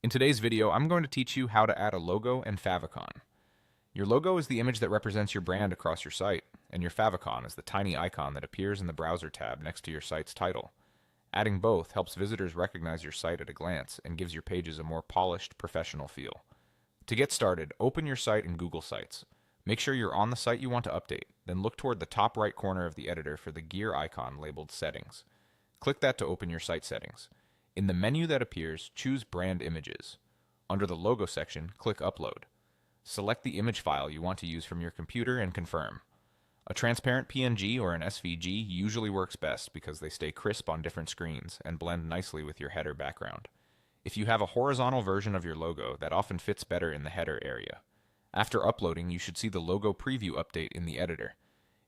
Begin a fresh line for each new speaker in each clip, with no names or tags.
In today's video, I'm going to teach you how to add a logo and favicon. Your logo is the image that represents your brand across your site, and your favicon is the tiny icon that appears in the browser tab next to your site's title. Adding both helps visitors recognize your site at a glance and gives your pages a more polished, professional feel. To get started, open your site in Google Sites. Make sure you're on the site you want to update, then look toward the top right corner of the editor for the gear icon labeled Settings. Click that to open your site settings. In the menu that appears, choose Brand Images. Under the Logo section, click Upload. Select the image file you want to use from your computer and confirm. A transparent PNG or an SVG usually works best because they stay crisp on different screens and blend nicely with your header background. If you have a horizontal version of your logo, that often fits better in the header area. After uploading, you should see the logo preview update in the editor.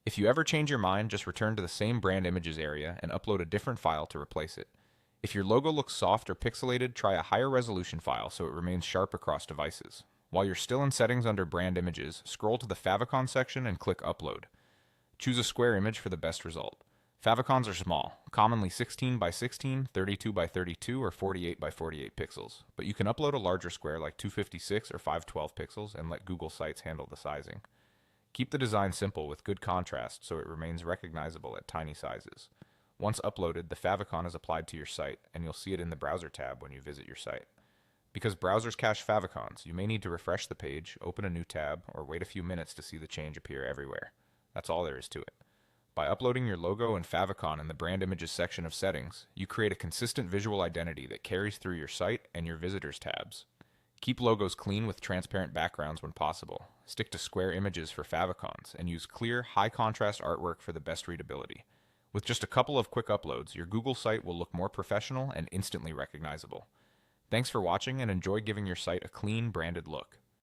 If you ever change your mind, just return to the same Brand Images area and upload a different file to replace it. If your logo looks soft or pixelated, try a higher resolution file so it remains sharp across devices. While you're still in settings under Brand Images, scroll to the Favicon section and click Upload. Choose a square image for the best result. Favicons are small, commonly 16 by 16, 32 by 32, or 48 by 48 pixels, but you can upload a larger square like 256 or 512 pixels and let Google Sites handle the sizing. Keep the design simple with good contrast so it remains recognizable at tiny sizes. Once uploaded, the favicon is applied to your site, and you'll see it in the Browser tab when you visit your site. Because browsers cache favicons, you may need to refresh the page, open a new tab, or wait a few minutes to see the change appear everywhere. That's all there is to it. By uploading your logo and favicon in the Brand Images section of Settings, you create a consistent visual identity that carries through your site and your Visitors tabs. Keep logos clean with transparent backgrounds when possible. Stick to square images for favicons, and use clear, high-contrast artwork for the best readability. With just a couple of quick uploads, your Google site will look more professional and instantly recognizable. Thanks for watching, and enjoy giving your site a clean, branded look.